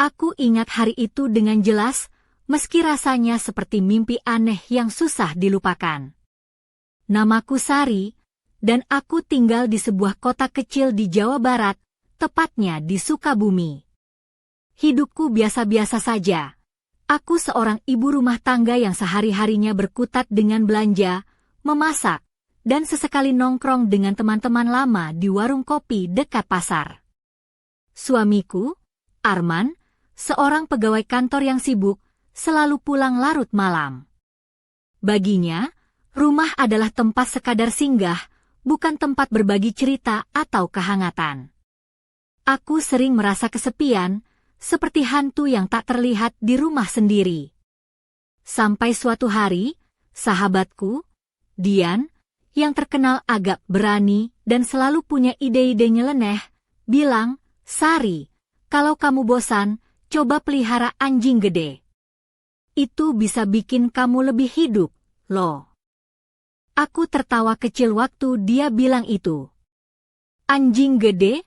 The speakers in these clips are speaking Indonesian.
Aku ingat hari itu dengan jelas, meski rasanya seperti mimpi aneh yang susah dilupakan. Namaku Sari, dan aku tinggal di sebuah kota kecil di Jawa Barat, tepatnya di Sukabumi. Hidupku biasa-biasa saja. Aku seorang ibu rumah tangga yang sehari-harinya berkutat dengan belanja, memasak, dan sesekali nongkrong dengan teman-teman lama di warung kopi dekat pasar. Suamiku, Arman, seorang pegawai kantor yang sibuk, selalu pulang larut malam. Baginya, rumah adalah tempat sekadar singgah, bukan tempat berbagi cerita atau kehangatan. Aku sering merasa kesepian, seperti hantu yang tak terlihat di rumah sendiri. Sampai suatu hari, sahabatku, Dian, yang terkenal agak berani dan selalu punya ide-ide nyeleneh, bilang, "Sari, kalau kamu bosan, coba pelihara anjing gede. Itu bisa bikin kamu lebih hidup, loh." Aku tertawa kecil waktu dia bilang itu. Anjing gede?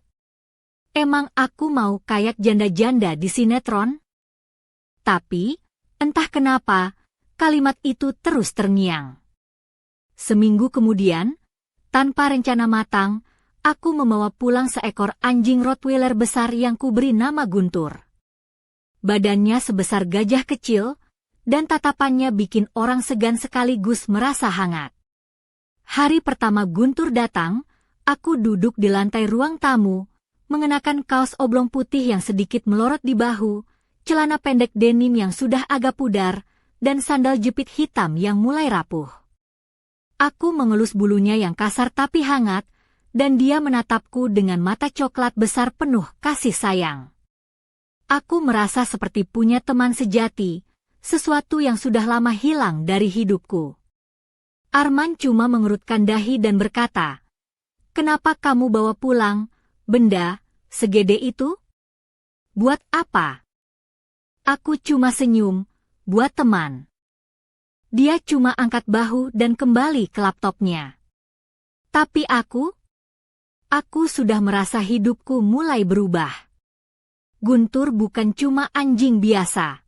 Emang aku mau kayak janda-janda di sinetron? Tapi, entah kenapa, kalimat itu terus terngiang. Seminggu kemudian, tanpa rencana matang, aku membawa pulang seekor anjing Rottweiler besar yang kuberi nama Guntur. Badannya sebesar gajah kecil, dan tatapannya bikin orang segan sekaligus merasa hangat. Hari pertama Guntur datang, aku duduk di lantai ruang tamu, mengenakan kaos oblong putih yang sedikit melorot di bahu, celana pendek denim yang sudah agak pudar, dan sandal jepit hitam yang mulai rapuh. Aku mengelus bulunya yang kasar tapi hangat, dan dia menatapku dengan mata coklat besar penuh kasih sayang. Aku merasa seperti punya teman sejati, sesuatu yang sudah lama hilang dari hidupku. Arman cuma mengerutkan dahi dan berkata, "Kenapa kamu bawa pulang benda segede itu? Buat apa?" Aku cuma senyum, "Buat teman." Dia cuma angkat bahu dan kembali ke laptopnya. Tapi aku sudah merasa hidupku mulai berubah. Guntur bukan cuma anjing biasa.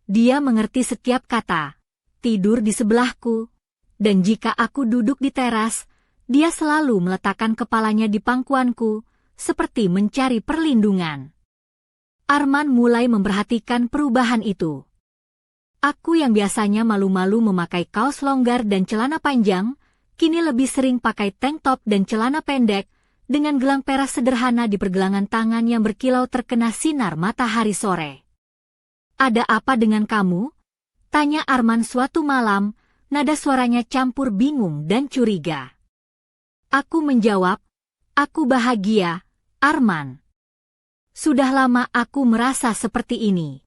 Dia mengerti setiap kata, tidur di sebelahku, dan jika aku duduk di teras, dia selalu meletakkan kepalanya di pangkuanku, seperti mencari perlindungan. Arman mulai memperhatikan perubahan itu. Aku yang biasanya malu-malu memakai kaos longgar dan celana panjang, kini lebih sering pakai tank top dan celana pendek, dengan gelang perak sederhana di pergelangan tangan yang berkilau terkena sinar matahari sore. "Ada apa dengan kamu?" tanya Arman suatu malam, nada suaranya campur bingung dan curiga. Aku menjawab, "Aku bahagia, Arman. Sudah lama aku merasa seperti ini."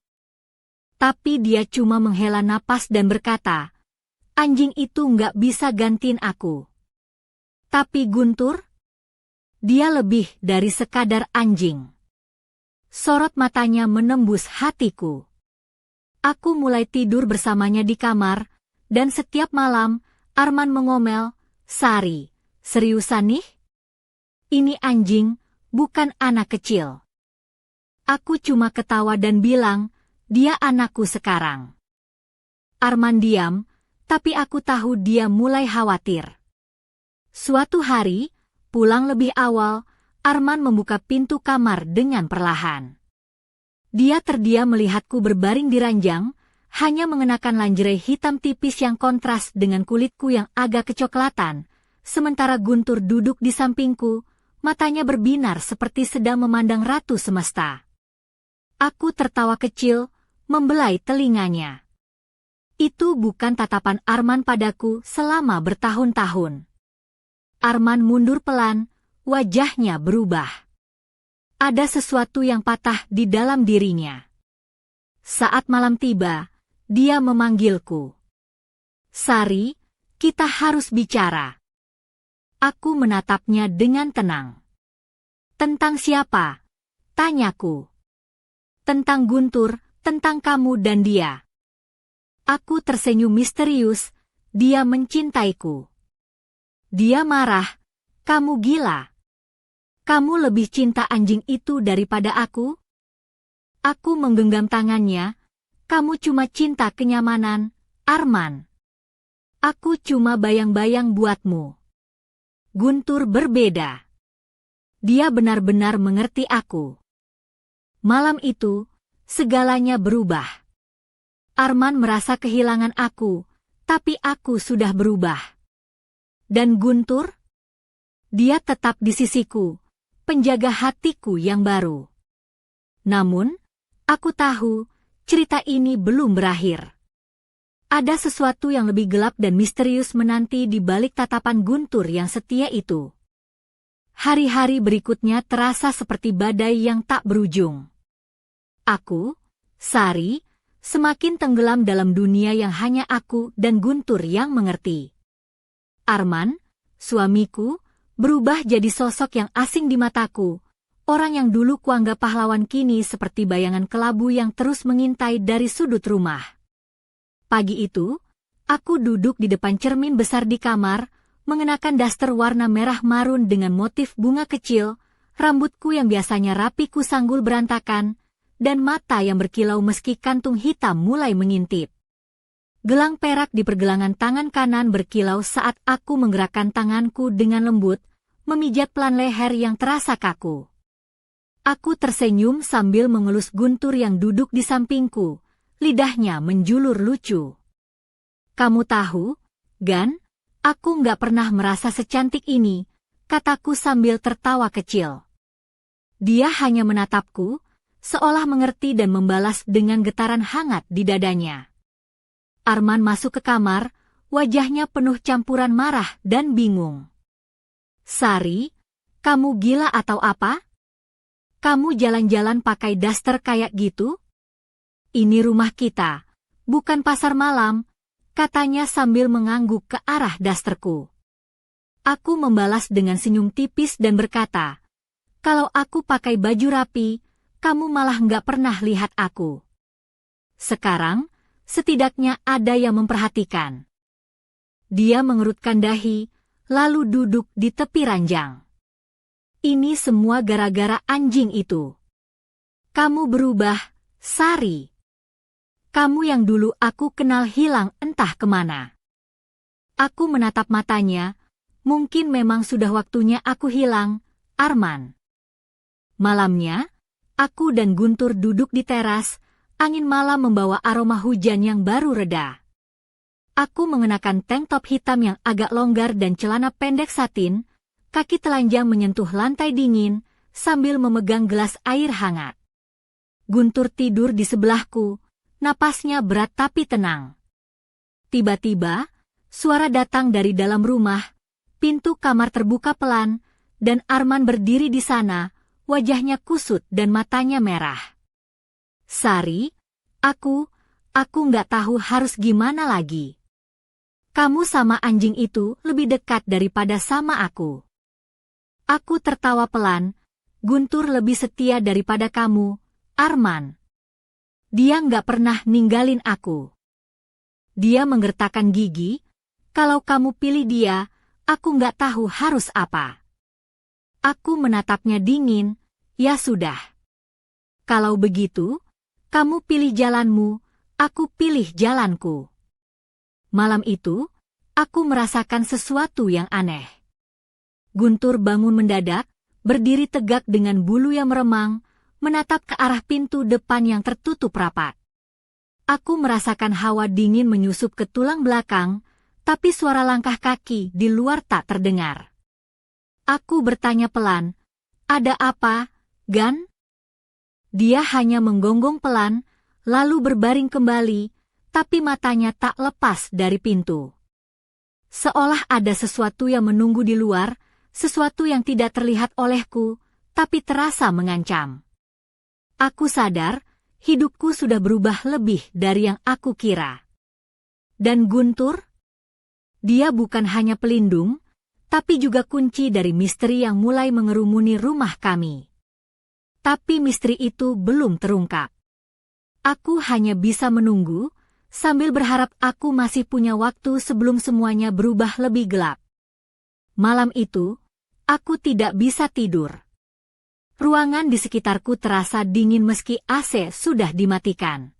Tapi dia cuma menghela napas dan berkata, "Anjing itu nggak bisa gantiin aku." Tapi Guntur? Dia lebih dari sekadar anjing. Sorot matanya menembus hatiku. Aku mulai tidur bersamanya di kamar, dan setiap malam, Arman mengomel, "Sari, seriusan nih? Ini anjing, bukan anak kecil." Aku cuma ketawa dan bilang, "Dia anakku sekarang." Arman diam, tapi aku tahu dia mulai khawatir. Suatu hari, pulang lebih awal, Arman membuka pintu kamar dengan perlahan. Dia terdiam melihatku berbaring di ranjang, hanya mengenakan lingerie hitam tipis yang kontras dengan kulitku yang agak kecoklatan, sementara Guntur duduk di sampingku, matanya berbinar seperti sedang memandang ratu semesta. Aku tertawa kecil, membelai telinganya. Itu bukan tatapan Arman padaku selama bertahun-tahun. Arman mundur pelan, wajahnya berubah. Ada sesuatu yang patah di dalam dirinya. Saat malam tiba, dia memanggilku. "Sari, kita harus bicara." Aku menatapnya dengan tenang. "Tentang siapa?" tanyaku. "Tentang Guntur, tentang kamu dan dia." Aku tersenyum misterius, dia mencintaiku. Dia marah, "Kamu gila. Kamu lebih cinta anjing itu daripada aku?" Aku menggenggam tangannya. Kamu cuma cinta kenyamanan, Arman. Aku cuma bayang-bayang buatmu. Guntur berbeda. Dia benar-benar mengerti aku. Malam itu, segalanya berubah. Arman merasa kehilangan aku, tapi aku sudah berubah. Dan Guntur? Dia tetap di sisiku, penjaga hatiku yang baru. Namun, aku tahu, cerita ini belum berakhir. Ada sesuatu yang lebih gelap dan misterius menanti di balik tatapan Guntur yang setia itu. Hari-hari berikutnya terasa seperti badai yang tak berujung. Aku, Sari, semakin tenggelam dalam dunia yang hanya aku dan Guntur yang mengerti. Arman, suamiku, berubah jadi sosok yang asing di mataku. Orang yang dulu kuanggap pahlawan kini seperti bayangan kelabu yang terus mengintai dari sudut rumah. Pagi itu, aku duduk di depan cermin besar di kamar, mengenakan daster warna merah marun dengan motif bunga kecil, rambutku yang biasanya rapi kusanggul berantakan, dan mata yang berkilau meski kantung hitam mulai mengintip. Gelang perak di pergelangan tangan kanan berkilau saat aku menggerakkan tanganku dengan lembut, memijat pelan leher yang terasa kaku. Aku tersenyum sambil mengelus Guntur yang duduk di sampingku. Lidahnya menjulur lucu. Kamu tahu, Gan, aku nggak pernah merasa secantik ini, kataku sambil tertawa kecil. Dia hanya menatapku, seolah mengerti dan membalas dengan getaran hangat di dadanya. Arman masuk ke kamar, wajahnya penuh campuran marah dan bingung. Sari, kamu gila atau apa? Kamu jalan-jalan pakai daster kayak gitu? Ini rumah kita, bukan pasar malam, katanya sambil mengangguk ke arah dasterku. Aku membalas dengan senyum tipis dan berkata, kalau aku pakai baju rapi, kamu malah nggak pernah lihat aku. Sekarang, setidaknya ada yang memperhatikan. Dia mengerutkan dahi, lalu duduk di tepi ranjang. Ini semua gara-gara anjing itu. Kamu berubah, Sari. Kamu yang dulu aku kenal hilang entah kemana. Aku menatap matanya, mungkin memang sudah waktunya aku hilang, Arman. Malamnya, aku dan Guntur duduk di teras, angin malam membawa aroma hujan yang baru reda. Aku mengenakan tank top hitam yang agak longgar dan celana pendek satin, kaki telanjang menyentuh lantai dingin, sambil memegang gelas air hangat. Guntur tidur di sebelahku, napasnya berat tapi tenang. Tiba-tiba, suara datang dari dalam rumah, pintu kamar terbuka pelan, dan Arman berdiri di sana, wajahnya kusut dan matanya merah. Sari, aku nggak tahu harus gimana lagi. Kamu sama anjing itu lebih dekat daripada sama aku. Aku tertawa pelan, Guntur lebih setia daripada kamu, Arman. Dia nggak pernah ninggalin aku. Dia menggertakkan gigi, kalau kamu pilih dia, aku nggak tahu harus apa. Aku menatapnya dingin, ya sudah. Kalau begitu, kamu pilih jalanmu, aku pilih jalanku. Malam itu, aku merasakan sesuatu yang aneh. Guntur bangun mendadak, berdiri tegak dengan bulu yang meremang, menatap ke arah pintu depan yang tertutup rapat. Aku merasakan hawa dingin menyusup ke tulang belakang, tapi suara langkah kaki di luar tak terdengar. Aku bertanya pelan, ada apa, Gan? Dia hanya menggonggong pelan, lalu berbaring kembali, tapi matanya tak lepas dari pintu. Seolah ada sesuatu yang menunggu di luar, sesuatu yang tidak terlihat olehku, tapi terasa mengancam. Aku sadar, hidupku sudah berubah lebih dari yang aku kira. Dan Guntur? Dia bukan hanya pelindung, tapi juga kunci dari misteri yang mulai mengerumuni rumah kami. Tapi misteri itu belum terungkap. Aku hanya bisa menunggu, sambil berharap aku masih punya waktu sebelum semuanya berubah lebih gelap. Malam itu, aku tidak bisa tidur. Ruangan di sekitarku terasa dingin meski AC sudah dimatikan.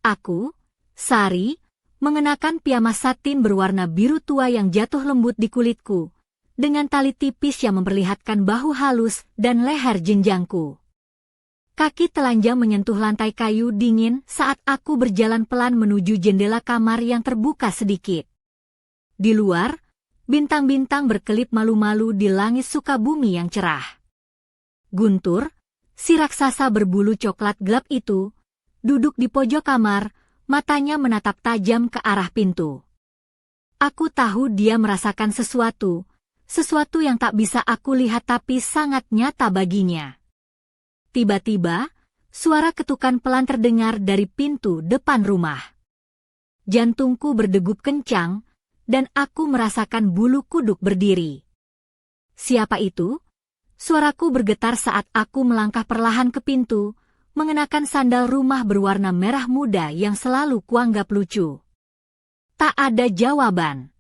Aku, Sari, mengenakan piyama satin berwarna biru tua yang jatuh lembut di kulitku, dengan tali tipis yang memperlihatkan bahu halus dan leher jenjangku. Kaki telanjang menyentuh lantai kayu dingin saat aku berjalan pelan menuju jendela kamar yang terbuka sedikit. Di luar, bintang-bintang berkelip malu-malu di langit Sukabumi yang cerah. Guntur, si raksasa berbulu coklat gelap itu, duduk di pojok kamar, matanya menatap tajam ke arah pintu. Aku tahu dia merasakan sesuatu yang tak bisa aku lihat tapi sangat nyata baginya. Tiba-tiba, suara ketukan pelan terdengar dari pintu depan rumah. Jantungku berdegup kencang, dan aku merasakan bulu kuduk berdiri. Siapa itu? Suaraku bergetar saat aku melangkah perlahan ke pintu, mengenakan sandal rumah berwarna merah muda yang selalu kuanggap lucu. Tak ada jawaban.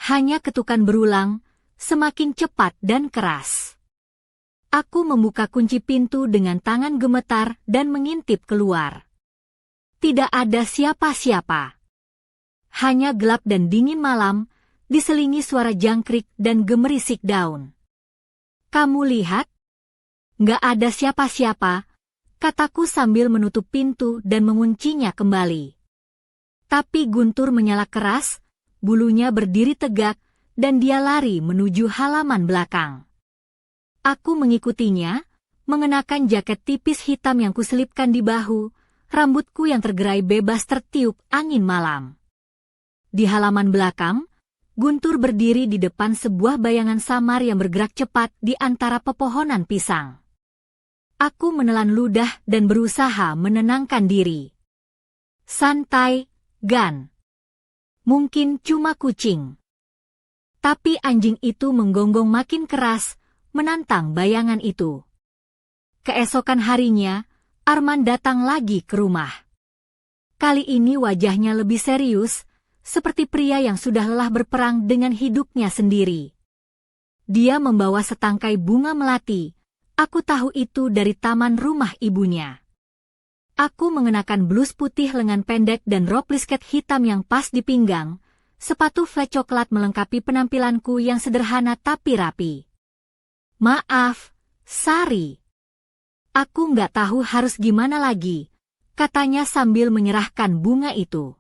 Hanya ketukan berulang, semakin cepat dan keras. Aku membuka kunci pintu dengan tangan gemetar dan mengintip keluar. Tidak ada siapa-siapa. Hanya gelap dan dingin malam, diselingi suara jangkrik dan gemerisik daun. Kamu lihat? Nggak ada siapa-siapa, kataku sambil menutup pintu dan menguncinya kembali. Tapi Guntur menyala keras, bulunya berdiri tegak, dan dia lari menuju halaman belakang. Aku mengikutinya, mengenakan jaket tipis hitam yang kuselipkan di bahu, rambutku yang tergerai bebas tertiup angin malam. Di halaman belakang, Guntur berdiri di depan sebuah bayangan samar yang bergerak cepat di antara pepohonan pisang. Aku menelan ludah dan berusaha menenangkan diri. Santai, Gan. Mungkin cuma kucing. Tapi anjing itu menggonggong makin keras, menantang bayangan itu. Keesokan harinya, Arman datang lagi ke rumah. Kali ini wajahnya lebih serius, seperti pria yang sudah lelah berperang dengan hidupnya sendiri. Dia membawa setangkai bunga melati, aku tahu itu dari taman rumah ibunya. Aku mengenakan blus putih lengan pendek dan rok plisket hitam yang pas di pinggang, sepatu flat coklat melengkapi penampilanku yang sederhana tapi rapi. Maaf, Sari. Aku nggak tahu harus gimana lagi, katanya sambil menyerahkan bunga itu.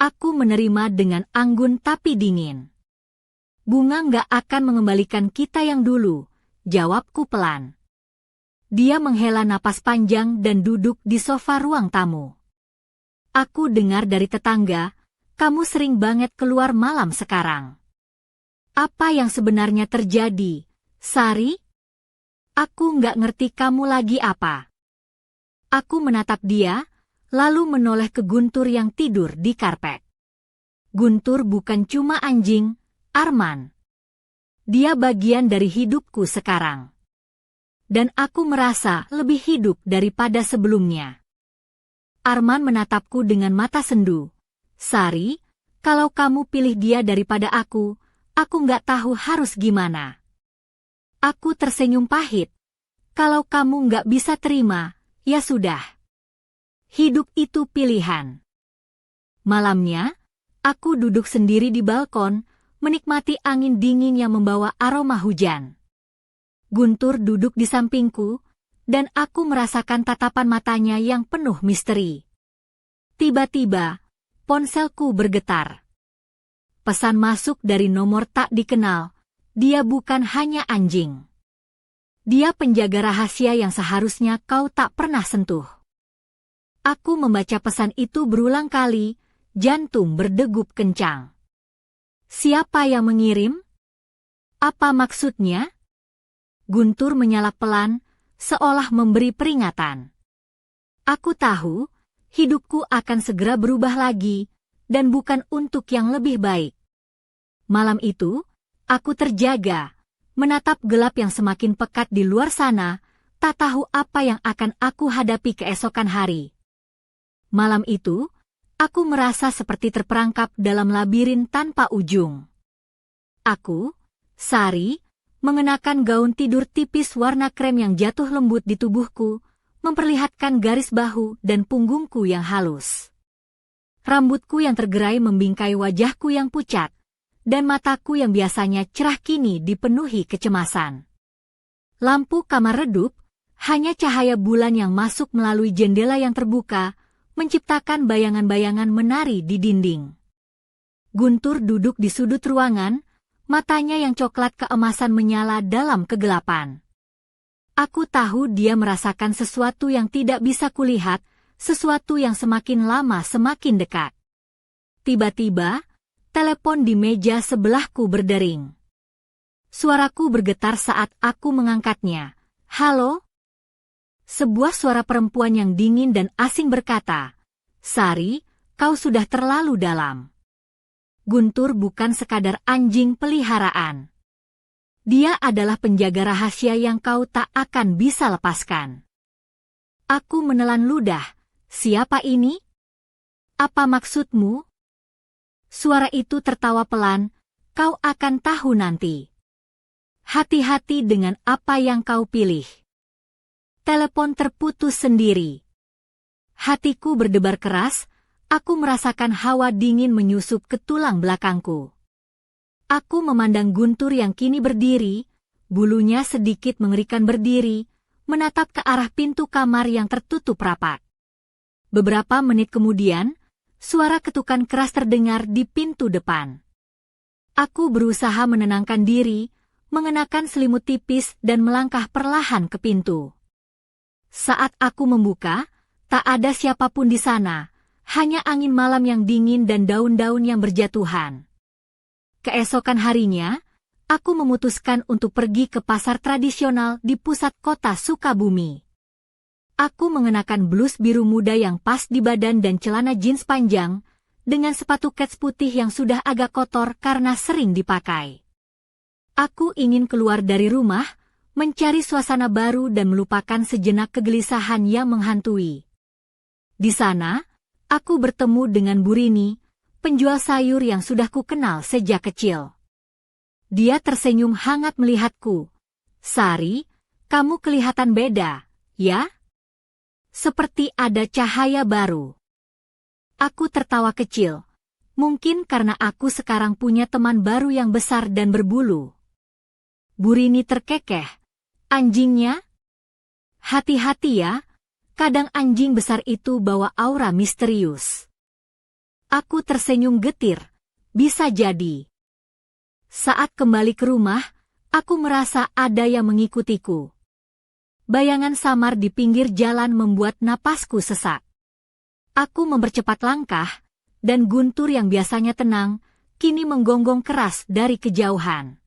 Aku menerima dengan anggun tapi dingin. Bunga nggak akan mengembalikan kita yang dulu, jawabku pelan. Dia menghela napas panjang dan duduk di sofa ruang tamu. Aku dengar dari tetangga, kamu sering banget keluar malam sekarang. Apa yang sebenarnya terjadi, Sari? Aku nggak ngerti kamu lagi apa. Aku menatap dia, lalu menoleh ke Guntur yang tidur di karpet. Guntur bukan cuma anjing, Arman. Dia bagian dari hidupku sekarang. Dan aku merasa lebih hidup daripada sebelumnya. Arman menatapku dengan mata sendu. Sari, kalau kamu pilih dia daripada aku nggak tahu harus gimana. Aku tersenyum pahit. Kalau kamu nggak bisa terima, ya sudah. Hidup itu pilihan. Malamnya, aku duduk sendiri di balkon, menikmati angin dingin yang membawa aroma hujan. Guntur duduk di sampingku, dan aku merasakan tatapan matanya yang penuh misteri. Tiba-tiba, ponselku bergetar. Pesan masuk dari nomor tak dikenal. Dia bukan hanya anjing. Dia penjaga rahasia yang seharusnya kau tak pernah sentuh. Aku membaca pesan itu berulang kali, jantung berdegup kencang. Siapa yang mengirim? Apa maksudnya? Guntur menyala pelan, seolah memberi peringatan. Aku tahu, hidupku akan segera berubah lagi, dan bukan untuk yang lebih baik. Malam itu, aku terjaga, menatap gelap yang semakin pekat di luar sana, tak tahu apa yang akan aku hadapi keesokan hari. Malam itu, aku merasa seperti terperangkap dalam labirin tanpa ujung. Aku, Sari, mengenakan gaun tidur tipis warna krem yang jatuh lembut di tubuhku, memperlihatkan garis bahu dan punggungku yang halus. Rambutku yang tergerai membingkai wajahku yang pucat, dan mataku yang biasanya cerah kini dipenuhi kecemasan. Lampu kamar redup, hanya cahaya bulan yang masuk melalui jendela yang terbuka, menciptakan bayangan-bayangan menari di dinding. Guntur duduk di sudut ruangan, matanya yang coklat keemasan menyala dalam kegelapan. Aku tahu dia merasakan sesuatu yang tidak bisa kulihat, sesuatu yang semakin lama semakin dekat. Tiba-tiba, telepon di meja sebelahku berdering. Suaraku bergetar saat aku mengangkatnya. "Halo?" Sebuah suara perempuan yang dingin dan asing berkata, "Sari, kau sudah terlalu dalam." Guntur bukan sekadar anjing peliharaan. Dia adalah penjaga rahasia yang kau tak akan bisa lepaskan. Aku menelan ludah. "Siapa ini? Apa maksudmu?" Suara itu tertawa pelan, "Kau akan tahu nanti. Hati-hati dengan apa yang kau pilih." Telepon terputus sendiri. Hatiku berdebar keras, aku merasakan hawa dingin menyusup ke tulang belakangku. Aku memandang Guntur yang kini berdiri, bulunya sedikit mengerikan berdiri, menatap ke arah pintu kamar yang tertutup rapat. Beberapa menit kemudian, suara ketukan keras terdengar di pintu depan. Aku berusaha menenangkan diri, mengenakan selimut tipis dan melangkah perlahan ke pintu. Saat aku membuka, tak ada siapapun di sana, hanya angin malam yang dingin dan daun-daun yang berjatuhan. Keesokan harinya, aku memutuskan untuk pergi ke pasar tradisional di pusat kota Sukabumi. Aku mengenakan blus biru muda yang pas di badan dan celana jeans panjang, dengan sepatu kets putih yang sudah agak kotor karena sering dipakai. Aku ingin keluar dari rumah, mencari suasana baru dan melupakan sejenak kegelisahan yang menghantui. Di sana, aku bertemu dengan Burini, penjual sayur yang sudah kukenal sejak kecil. Dia tersenyum hangat melihatku. "Sari, kamu kelihatan beda, ya? Seperti ada cahaya baru." Aku tertawa kecil. Mungkin karena aku sekarang punya teman baru yang besar dan berbulu. Burini terkekeh. "Anjingnya? Hati-hati ya, kadang anjing besar itu bawa aura misterius." Aku tersenyum getir. Bisa jadi. Saat kembali ke rumah, aku merasa ada yang mengikutiku. Bayangan samar di pinggir jalan membuat napasku sesak. Aku mempercepat langkah, dan Guntur yang biasanya tenang, kini menggonggong keras dari kejauhan.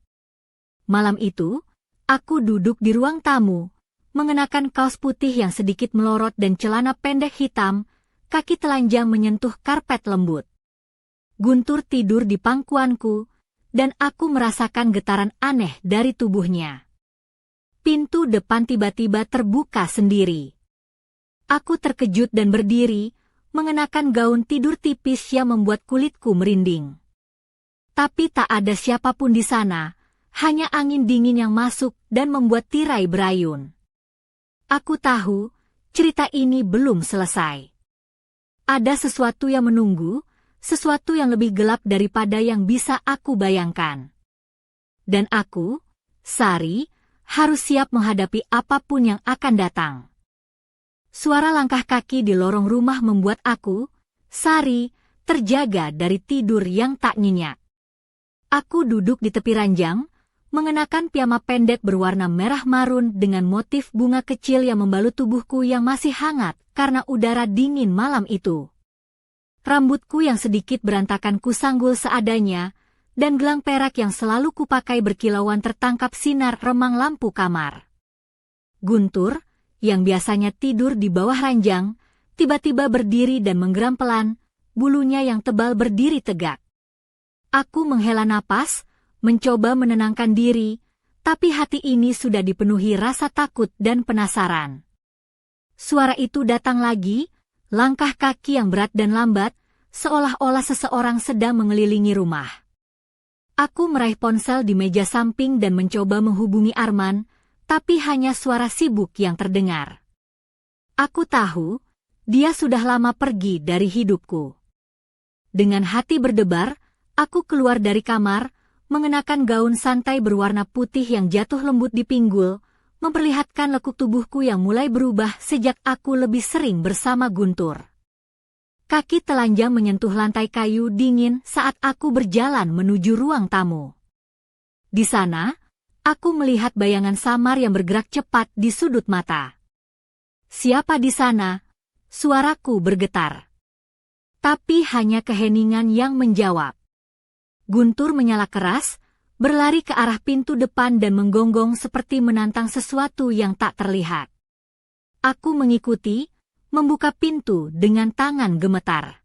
Malam itu, aku duduk di ruang tamu, mengenakan kaos putih yang sedikit melorot dan celana pendek hitam, kaki telanjang menyentuh karpet lembut. Guntur tidur di pangkuanku, dan aku merasakan getaran aneh dari tubuhnya. Pintu depan tiba-tiba terbuka sendiri. Aku terkejut dan berdiri, mengenakan gaun tidur tipis yang membuat kulitku merinding. Tapi tak ada siapapun di sana, hanya angin dingin yang masuk dan membuat tirai berayun. Aku tahu, cerita ini belum selesai. Ada sesuatu yang menunggu, sesuatu yang lebih gelap daripada yang bisa aku bayangkan. Dan aku, Sari, harus siap menghadapi apapun yang akan datang. Suara langkah kaki di lorong rumah membuat aku, Sari, terjaga dari tidur yang tak nyenyak. Aku duduk di tepi ranjang, mengenakan piyama pendek berwarna merah marun dengan motif bunga kecil yang membalut tubuhku yang masih hangat karena udara dingin malam itu. Rambutku yang sedikit berantakan kusanggul seadanya, dan gelang perak yang selalu kupakai berkilauan tertangkap sinar remang lampu kamar. Guntur, yang biasanya tidur di bawah ranjang, tiba-tiba berdiri dan menggeram pelan, bulunya yang tebal berdiri tegak. Aku menghela napas, mencoba menenangkan diri, tapi hati ini sudah dipenuhi rasa takut dan penasaran. Suara itu datang lagi, langkah kaki yang berat dan lambat, seolah-olah seseorang sedang mengelilingi rumah. Aku meraih ponsel di meja samping dan mencoba menghubungi Arman, tapi hanya suara sibuk yang terdengar. Aku tahu, dia sudah lama pergi dari hidupku. Dengan hati berdebar, aku keluar dari kamar, mengenakan gaun santai berwarna putih yang jatuh lembut di pinggul, memperlihatkan lekuk tubuhku yang mulai berubah sejak aku lebih sering bersama Guntur. Kaki telanjang menyentuh lantai kayu dingin saat aku berjalan menuju ruang tamu. Di sana, aku melihat bayangan samar yang bergerak cepat di sudut mata. Siapa di sana? Suaraku bergetar. Tapi hanya keheningan yang menjawab. Guntur menyala keras, berlari ke arah pintu depan dan menggonggong seperti menantang sesuatu yang tak terlihat. Aku mengikuti, membuka pintu dengan tangan gemetar.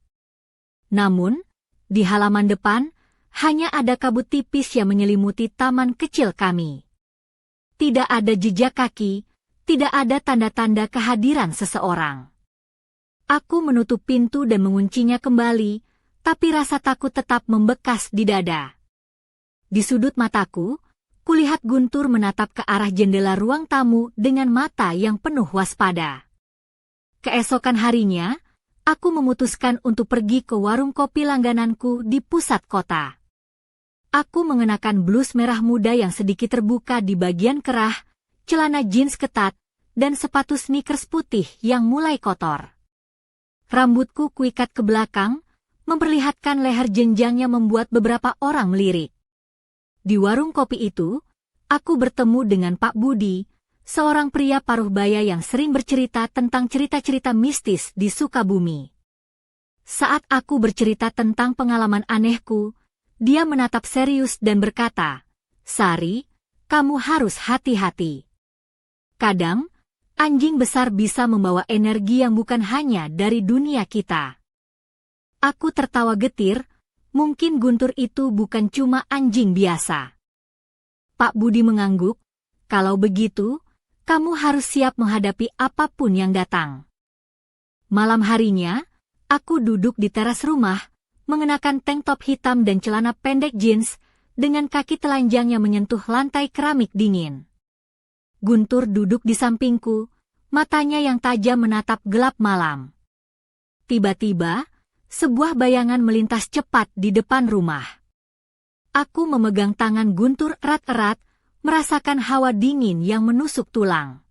Namun, di halaman depan, hanya ada kabut tipis yang menyelimuti taman kecil kami. Tidak ada jejak kaki, tidak ada tanda-tanda kehadiran seseorang. Aku menutup pintu dan menguncinya kembali, tapi rasa takut tetap membekas di dada. Di sudut mataku, kulihat Guntur menatap ke arah jendela ruang tamu dengan mata yang penuh waspada. Keesokan harinya, aku memutuskan untuk pergi ke warung kopi langgananku di pusat kota. Aku mengenakan blus merah muda yang sedikit terbuka di bagian kerah, celana jeans ketat, dan sepatu sneakers putih yang mulai kotor. Rambutku kuikat ke belakang, memperlihatkan leher jenjangnya membuat beberapa orang melirik. Di warung kopi itu, aku bertemu dengan Pak Budi, seorang pria paruh baya yang sering bercerita tentang cerita-cerita mistis di Sukabumi. Saat aku bercerita tentang pengalaman anehku, dia menatap serius dan berkata, "Sari, kamu harus hati-hati. Kadang, anjing besar bisa membawa energi yang bukan hanya dari dunia kita." Aku tertawa getir, mungkin Guntur itu bukan cuma anjing biasa. Pak Budi mengangguk, "Kalau begitu, kamu harus siap menghadapi apapun yang datang." Malam harinya, aku duduk di teras rumah, mengenakan tank top hitam dan celana pendek jeans, dengan kaki telanjang yang menyentuh lantai keramik dingin. Guntur duduk di sampingku, matanya yang tajam menatap gelap malam. Tiba-tiba, sebuah bayangan melintas cepat di depan rumah. Aku memegang tangan Guntur erat-erat, merasakan hawa dingin yang menusuk tulang.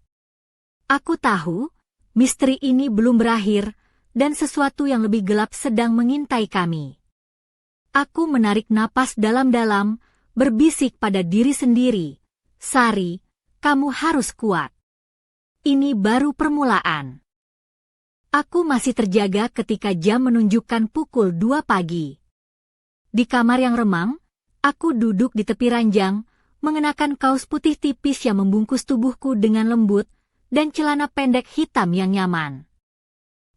Aku tahu, misteri ini belum berakhir, dan sesuatu yang lebih gelap sedang mengintai kami. Aku menarik napas dalam-dalam, berbisik pada diri sendiri, "Sari, kamu harus kuat. Ini baru permulaan." Aku masih terjaga ketika jam menunjukkan pukul 2 pagi. Di kamar yang remang, aku duduk di tepi ranjang, mengenakan kaos putih tipis yang membungkus tubuhku dengan lembut, dan celana pendek hitam yang nyaman.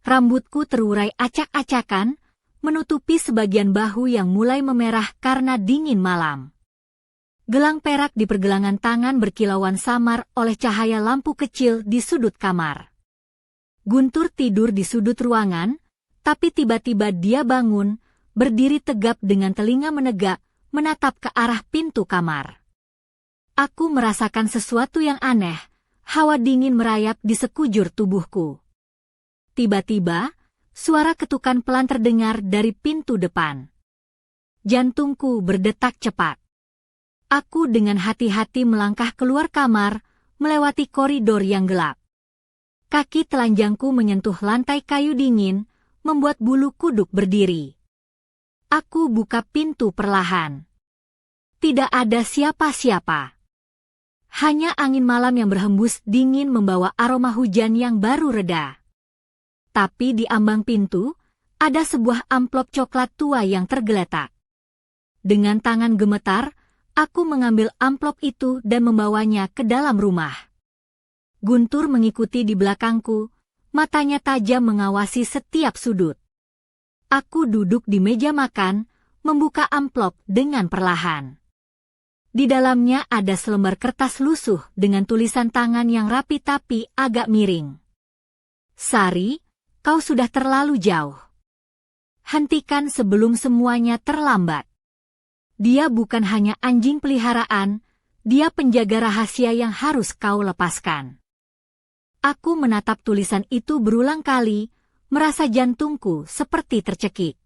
Rambutku terurai acak-acakan, menutupi sebagian bahu yang mulai memerah karena dingin malam. Gelang perak di pergelangan tangan berkilauan samar oleh cahaya lampu kecil di sudut kamar. Guntur tidur di sudut ruangan, tapi tiba-tiba dia bangun, berdiri tegap dengan telinga menegak, menatap ke arah pintu kamar. Aku merasakan sesuatu yang aneh, hawa dingin merayap di sekujur tubuhku. Tiba-tiba, suara ketukan pelan terdengar dari pintu depan. Jantungku berdetak cepat. Aku dengan hati-hati melangkah keluar kamar, melewati koridor yang gelap. Kaki telanjangku menyentuh lantai kayu dingin, membuat bulu kuduk berdiri. Aku buka pintu perlahan. Tidak ada siapa-siapa. Hanya angin malam yang berhembus dingin membawa aroma hujan yang baru reda. Tapi di ambang pintu, ada sebuah amplop coklat tua yang tergeletak. Dengan tangan gemetar, aku mengambil amplop itu dan membawanya ke dalam rumah. Guntur mengikuti di belakangku, matanya tajam mengawasi setiap sudut. Aku duduk di meja makan, membuka amplop dengan perlahan. Di dalamnya ada selembar kertas lusuh dengan tulisan tangan yang rapi tapi agak miring. "Sari, kau sudah terlalu jauh. Hentikan sebelum semuanya terlambat." Dia bukan hanya anjing peliharaan, dia penjaga rahasia yang harus kau lepaskan. Aku menatap tulisan itu berulang kali, merasa jantungku seperti tercekik.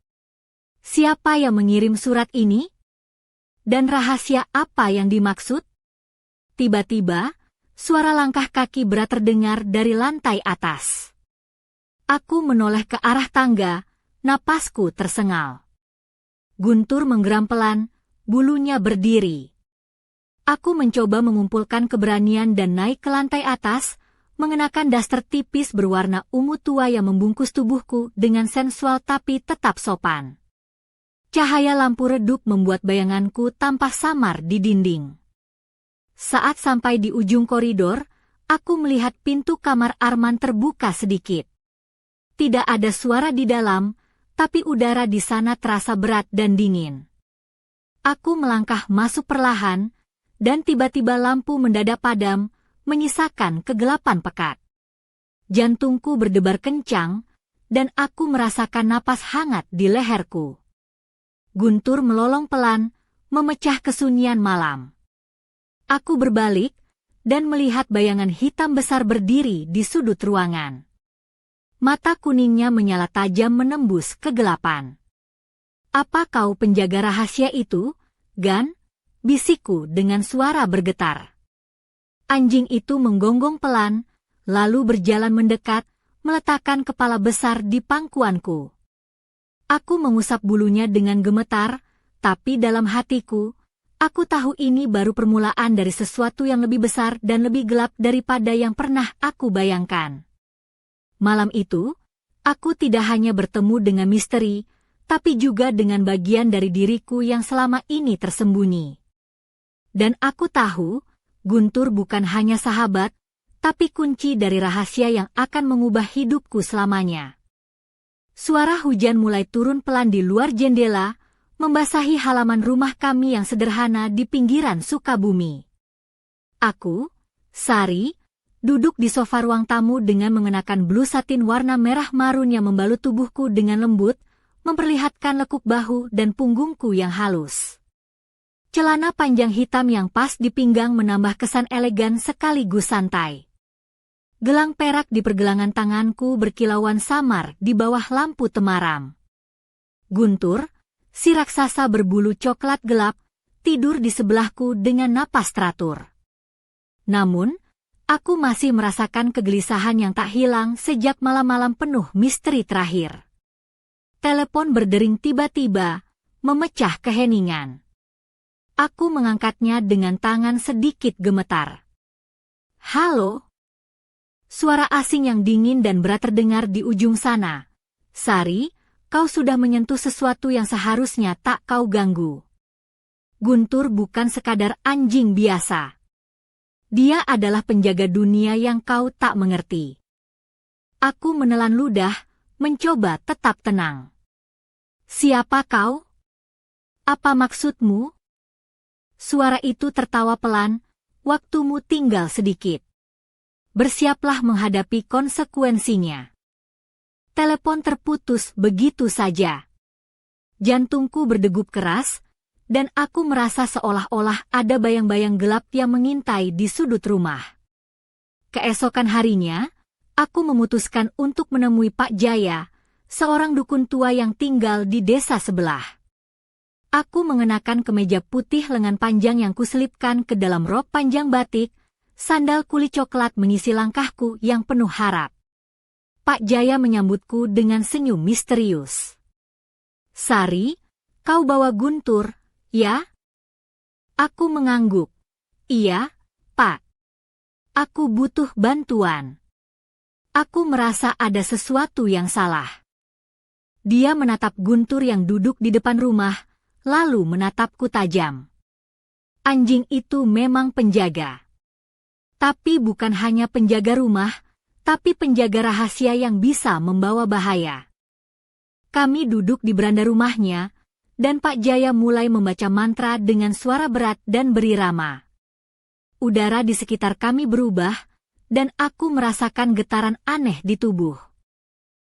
Siapa yang mengirim surat ini? Dan rahasia apa yang dimaksud? Tiba-tiba, suara langkah kaki berat terdengar dari lantai atas. Aku menoleh ke arah tangga, napasku tersengal. Guntur menggeram pelan, bulunya berdiri. Aku mencoba mengumpulkan keberanian dan naik ke lantai atas, mengenakan daster tipis berwarna ungu tua yang membungkus tubuhku dengan sensual tapi tetap sopan. Cahaya lampu redup membuat bayanganku tampak samar di dinding. Saat sampai di ujung koridor, aku melihat pintu kamar Arman terbuka sedikit. Tidak ada suara di dalam, tapi udara di sana terasa berat dan dingin. Aku melangkah masuk perlahan, dan tiba-tiba lampu mendadak padam, menyisakan kegelapan pekat. Jantungku berdebar kencang, dan aku merasakan napas hangat di leherku. Guntur melolong pelan, memecah kesunyian malam. Aku berbalik, dan melihat bayangan hitam besar berdiri di sudut ruangan. Mata kuningnya menyala tajam menembus kegelapan. "Apa kau penjaga rahasia itu, Gan?" bisikku dengan suara bergetar. Anjing itu menggonggong pelan, lalu berjalan mendekat, meletakkan kepala besar di pangkuanku. Aku mengusap bulunya dengan gemetar, tapi dalam hatiku, aku tahu ini baru permulaan dari sesuatu yang lebih besar dan lebih gelap daripada yang pernah aku bayangkan. Malam itu, aku tidak hanya bertemu dengan misteri, tapi juga dengan bagian dari diriku yang selama ini tersembunyi. Dan aku tahu, Guntur bukan hanya sahabat, tapi kunci dari rahasia yang akan mengubah hidupku selamanya. Suara hujan mulai turun pelan di luar jendela, membasahi halaman rumah kami yang sederhana di pinggiran Sukabumi. Aku, Sari, duduk di sofa ruang tamu dengan mengenakan blus satin warna merah marun yang membalut tubuhku dengan lembut, memperlihatkan lekuk bahu dan punggungku yang halus. Celana panjang hitam yang pas di pinggang menambah kesan elegan sekaligus santai. Gelang perak di pergelangan tanganku berkilauan samar di bawah lampu temaram. Guntur, si raksasa berbulu coklat gelap, tidur di sebelahku dengan napas teratur. Namun, aku masih merasakan kegelisahan yang tak hilang sejak malam-malam penuh misteri terakhir. Telepon berdering tiba-tiba, memecah keheningan. Aku mengangkatnya dengan tangan sedikit gemetar. "Halo?" Suara asing yang dingin dan berat terdengar di ujung sana. "Sari, kau sudah menyentuh sesuatu yang seharusnya tak kau ganggu." Guntur bukan sekadar anjing biasa. Dia adalah penjaga dunia yang kau tak mengerti. Aku menelan ludah, mencoba tetap tenang. "Siapa kau? Apa maksudmu?" Suara itu tertawa pelan, "Waktumu tinggal sedikit. Bersiaplah menghadapi konsekuensinya." Telepon terputus begitu saja. Jantungku berdegup keras, dan aku merasa seolah-olah ada bayang-bayang gelap yang mengintai di sudut rumah. Keesokan harinya, aku memutuskan untuk menemui Pak Jaya, seorang dukun tua yang tinggal di desa sebelah. Aku mengenakan kemeja putih lengan panjang yang kuselipkan ke dalam rok panjang batik, sandal kulit coklat mengisi langkahku yang penuh harap. Pak Jaya menyambutku dengan senyum misterius. "Sari, kau bawa Guntur, ya?" Aku mengangguk. "Iya, Pak. Aku butuh bantuan." Aku merasa ada sesuatu yang salah. Dia menatap Guntur yang duduk di depan rumah, lalu menatapku tajam. Anjing itu memang penjaga. Tapi bukan hanya penjaga rumah, tapi penjaga rahasia yang bisa membawa bahaya. Kami duduk di beranda rumahnya, dan Pak Jaya mulai membaca mantra dengan suara berat dan berirama. Udara di sekitar kami berubah, dan aku merasakan getaran aneh di tubuh.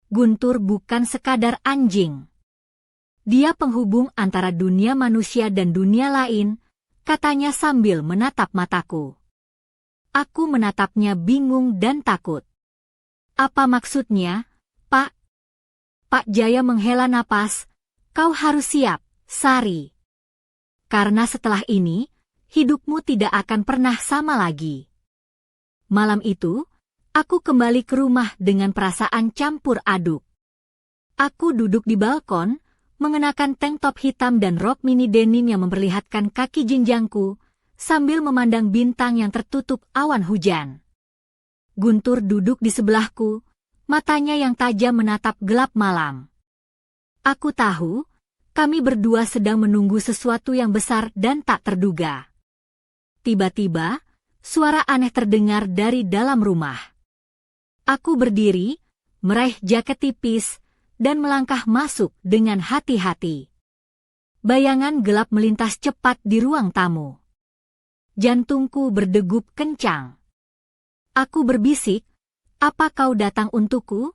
Guntur bukan sekadar anjing. Dia penghubung antara dunia manusia dan dunia lain, katanya sambil menatap mataku. Aku menatapnya bingung dan takut. Apa maksudnya, Pak? Pak Jaya menghela napas. Kau harus siap, Sari. Karena setelah ini, hidupmu tidak akan pernah sama lagi. Malam itu, aku kembali ke rumah dengan perasaan campur aduk. Aku duduk di balkon, mengenakan tank top hitam dan rok mini denim yang memperlihatkan kaki jenjangku, sambil memandang bintang yang tertutup awan hujan. Guntur duduk di sebelahku, matanya yang tajam menatap gelap malam. Aku tahu, kami berdua sedang menunggu sesuatu yang besar dan tak terduga. Tiba-tiba, suara aneh terdengar dari dalam rumah. Aku berdiri, meraih jaket tipis, dan melangkah masuk dengan hati-hati. Bayangan gelap melintas cepat di ruang tamu. Jantungku berdegup kencang. Aku berbisik, "Apa kau datang untukku?"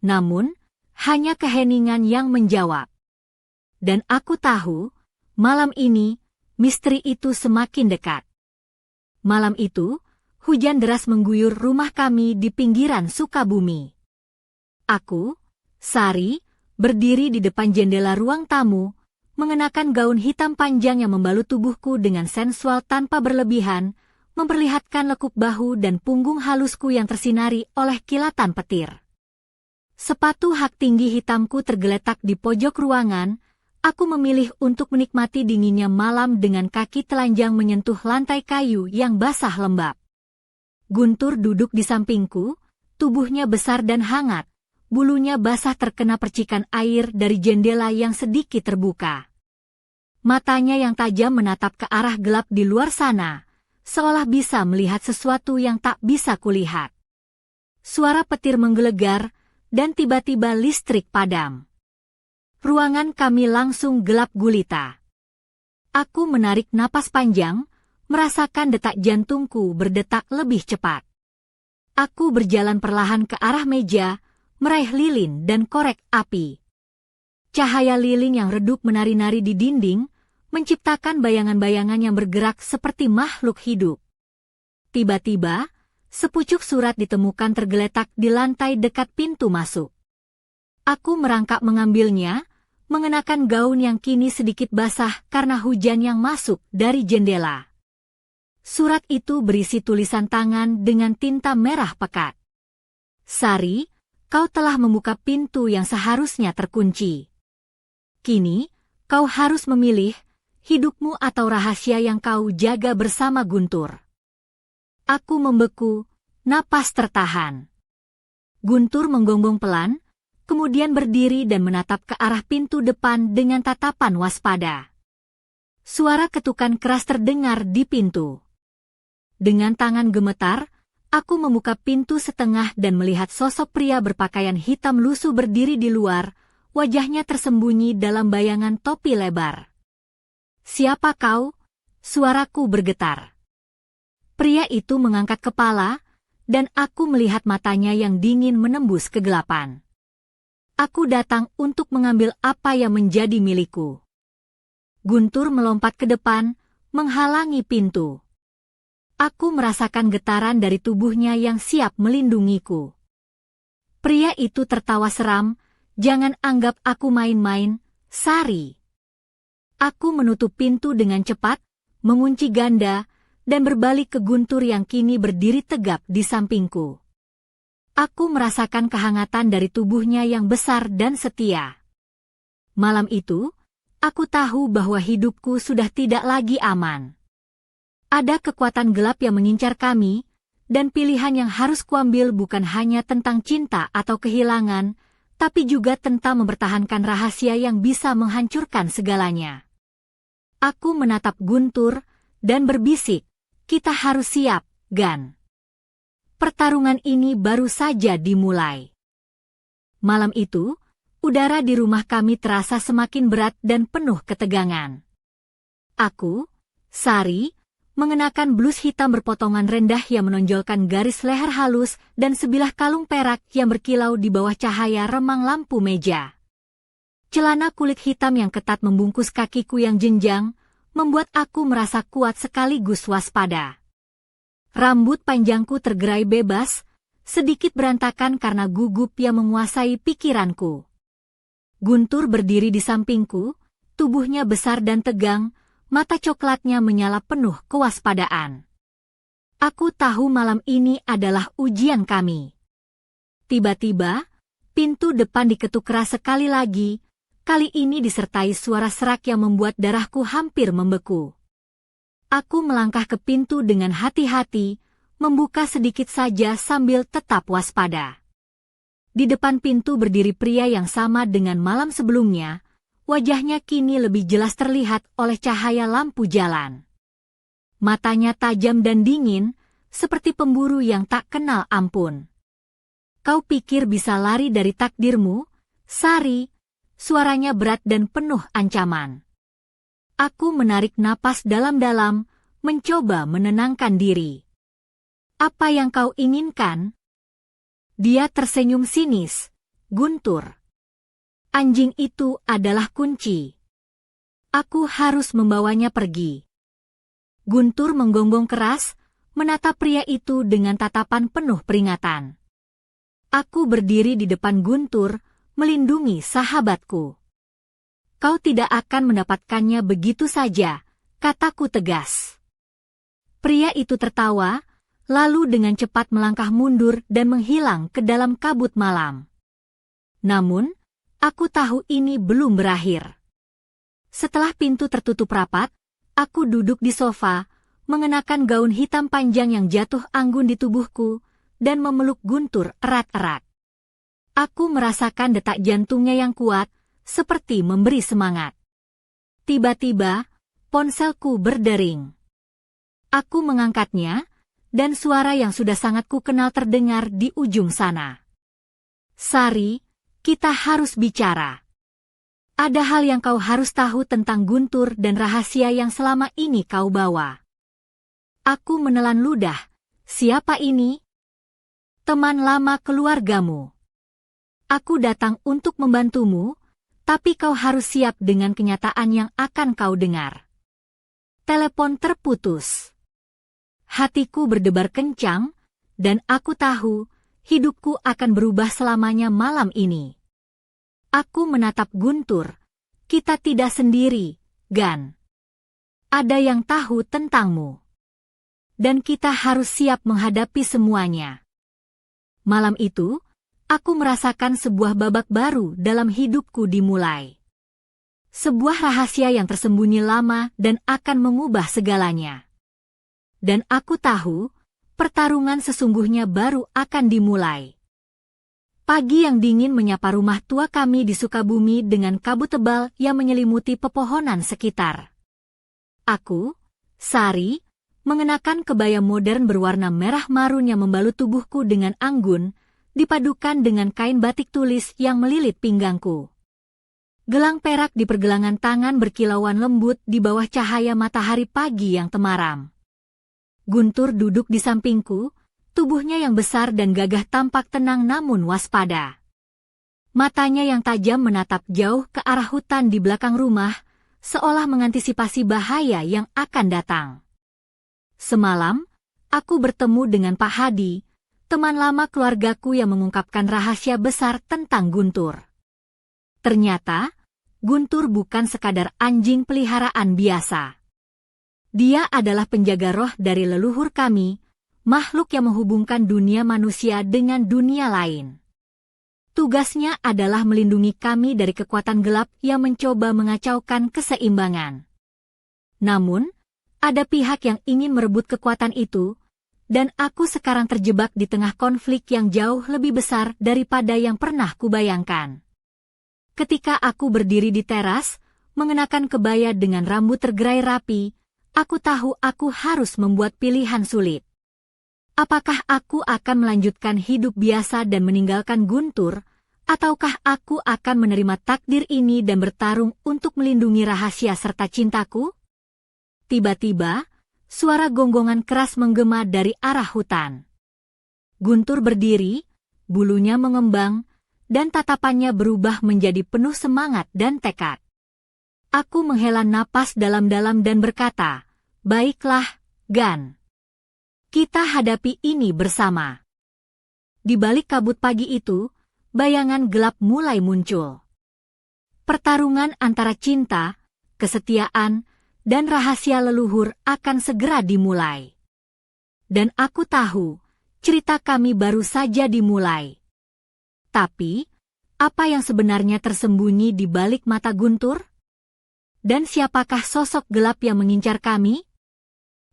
Namun, hanya keheningan yang menjawab. Dan aku tahu, malam ini, misteri itu semakin dekat. Malam itu, hujan deras mengguyur rumah kami di pinggiran Sukabumi. Aku, Sari, berdiri di depan jendela ruang tamu, mengenakan gaun hitam panjang yang membalut tubuhku dengan sensual tanpa berlebihan, memperlihatkan lekuk bahu dan punggung halusku yang tersinari oleh kilatan petir. Sepatu hak tinggi hitamku tergeletak di pojok ruangan. Aku memilih untuk menikmati dinginnya malam dengan kaki telanjang menyentuh lantai kayu yang basah lembab. Guntur duduk di sampingku, tubuhnya besar dan hangat, bulunya basah terkena percikan air dari jendela yang sedikit terbuka. Matanya yang tajam menatap ke arah gelap di luar sana, seolah bisa melihat sesuatu yang tak bisa kulihat. Suara petir menggelegar, dan tiba-tiba listrik padam. Ruangan kami langsung gelap gulita. Aku menarik napas panjang, merasakan detak jantungku berdetak lebih cepat. Aku berjalan perlahan ke arah meja, meraih lilin dan korek api. Cahaya lilin yang redup menari-nari di dinding, menciptakan bayangan-bayangan yang bergerak seperti makhluk hidup. Tiba-tiba, sepucuk surat ditemukan tergeletak di lantai dekat pintu masuk. Aku merangkak mengambilnya, mengenakan gaun yang kini sedikit basah karena hujan yang masuk dari jendela. Surat itu berisi tulisan tangan dengan tinta merah pekat. "Sari, kau telah membuka pintu yang seharusnya terkunci. Kini, kau harus memilih, hidupmu atau rahasia yang kau jaga bersama Guntur." Aku membeku, napas tertahan. Guntur menggonggong pelan, kemudian berdiri dan menatap ke arah pintu depan dengan tatapan waspada. Suara ketukan keras terdengar di pintu. Dengan tangan gemetar, aku membuka pintu setengah dan melihat sosok pria berpakaian hitam lusuh berdiri di luar, wajahnya tersembunyi dalam bayangan topi lebar. "Siapa kau?" Suaraku bergetar. Pria itu mengangkat kepala, dan aku melihat matanya yang dingin menembus kegelapan. "Aku datang untuk mengambil apa yang menjadi milikku." Guntur melompat ke depan, menghalangi pintu. Aku merasakan getaran dari tubuhnya yang siap melindungiku. Pria itu tertawa seram, "Jangan anggap aku main-main, Sari." Aku menutup pintu dengan cepat, mengunci ganda, dan berbalik ke Guntur yang kini berdiri tegap di sampingku. Aku merasakan kehangatan dari tubuhnya yang besar dan setia. Malam itu, aku tahu bahwa hidupku sudah tidak lagi aman. Ada kekuatan gelap yang mengincar kami, dan pilihan yang harus kuambil bukan hanya tentang cinta atau kehilangan, tapi juga tentang mempertahankan rahasia yang bisa menghancurkan segalanya. Aku menatap Guntur, dan berbisik, "Kita harus siap, Gan. Pertarungan ini baru saja dimulai." Malam itu, udara di rumah kami terasa semakin berat dan penuh ketegangan. Aku, Sari, mengenakan blus hitam berpotongan rendah yang menonjolkan garis leher halus dan sebilah kalung perak yang berkilau di bawah cahaya remang lampu meja. Celana kulit hitam yang ketat membungkus kakiku yang jenjang, membuat aku merasa kuat sekaligus waspada. Rambut panjangku tergerai bebas, sedikit berantakan karena gugup yang menguasai pikiranku. Guntur berdiri di sampingku, tubuhnya besar dan tegang, mata coklatnya menyala penuh kewaspadaan. Aku tahu malam ini adalah ujian kami. Tiba-tiba, pintu depan diketuk keras sekali lagi, kali ini disertai suara serak yang membuat darahku hampir membeku. Aku melangkah ke pintu dengan hati-hati, membuka sedikit saja sambil tetap waspada. Di depan pintu berdiri pria yang sama dengan malam sebelumnya, wajahnya kini lebih jelas terlihat oleh cahaya lampu jalan. Matanya tajam dan dingin, seperti pemburu yang tak kenal ampun. Kau pikir bisa lari dari takdirmu, Sari? Suaranya berat dan penuh ancaman. Aku menarik napas dalam-dalam, mencoba menenangkan diri. Apa yang kau inginkan? Dia tersenyum sinis. Guntur. Anjing itu adalah kunci. Aku harus membawanya pergi. Guntur menggonggong keras, menatap pria itu dengan tatapan penuh peringatan. Aku berdiri di depan Guntur, melindungi sahabatku. Kau tidak akan mendapatkannya begitu saja, kataku tegas. Pria itu tertawa, lalu dengan cepat melangkah mundur dan menghilang ke dalam kabut malam. Namun, aku tahu ini belum berakhir. Setelah pintu tertutup rapat, aku duduk di sofa, mengenakan gaun hitam panjang yang jatuh anggun di tubuhku, dan memeluk Guntur erat-erat. Aku merasakan detak jantungnya yang kuat, seperti memberi semangat. Tiba-tiba, ponselku berdering. Aku mengangkatnya, dan suara yang sudah sangat ku kenal terdengar di ujung sana. Sari, kita harus bicara. Ada hal yang kau harus tahu tentang Guntur dan rahasia yang selama ini kau bawa. Aku menelan ludah. Siapa ini? Teman lama keluargamu. Aku datang untuk membantumu, tapi kau harus siap dengan kenyataan yang akan kau dengar. Telepon terputus. Hatiku berdebar kencang, dan aku tahu, hidupku akan berubah selamanya malam ini. Aku menatap Guntur. Kita tidak sendiri, Gan. Ada yang tahu tentangmu. Dan kita harus siap menghadapi semuanya. Malam itu, aku merasakan sebuah babak baru dalam hidupku dimulai. Sebuah rahasia yang tersembunyi lama dan akan mengubah segalanya. Dan aku tahu, pertarungan sesungguhnya baru akan dimulai. Pagi yang dingin menyapa rumah tua kami di Sukabumi dengan kabut tebal yang menyelimuti pepohonan sekitar. Aku, Sari, mengenakan kebaya modern berwarna merah marun yang membalut tubuhku dengan anggun, dipadukan dengan kain batik tulis yang melilit pinggangku. Gelang perak di pergelangan tangan berkilauan lembut di bawah cahaya matahari pagi yang temaram. Guntur duduk di sampingku, tubuhnya yang besar dan gagah tampak tenang namun waspada. Matanya yang tajam menatap jauh ke arah hutan di belakang rumah, seolah mengantisipasi bahaya yang akan datang. Semalam, aku bertemu dengan Pak Hadi, teman lama keluargaku yang mengungkapkan rahasia besar tentang Guntur. Ternyata, Guntur bukan sekadar anjing peliharaan biasa. Dia adalah penjaga roh dari leluhur kami, makhluk yang menghubungkan dunia manusia dengan dunia lain. Tugasnya adalah melindungi kami dari kekuatan gelap yang mencoba mengacaukan keseimbangan. Namun, ada pihak yang ingin merebut kekuatan itu, dan aku sekarang terjebak di tengah konflik yang jauh lebih besar daripada yang pernah kubayangkan. Ketika aku berdiri di teras, mengenakan kebaya dengan rambut tergerai rapi, aku tahu aku harus membuat pilihan sulit. Apakah aku akan melanjutkan hidup biasa dan meninggalkan Guntur, ataukah aku akan menerima takdir ini dan bertarung untuk melindungi rahasia serta cintaku? Tiba-tiba, suara gonggongan keras menggema dari arah hutan. Guntur berdiri, bulunya mengembang, dan tatapannya berubah menjadi penuh semangat dan tekad. Aku menghela napas dalam-dalam dan berkata, "Baiklah, Gan. Kita hadapi ini bersama." Di balik kabut pagi itu, bayangan gelap mulai muncul. Pertarungan antara cinta, kesetiaan, dan rahasia leluhur akan segera dimulai. Dan aku tahu, cerita kami baru saja dimulai. Tapi, apa yang sebenarnya tersembunyi di balik mata guntur? Dan siapakah sosok gelap yang mengincar kami?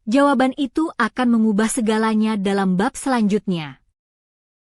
Jawaban itu akan mengubah segalanya dalam bab selanjutnya.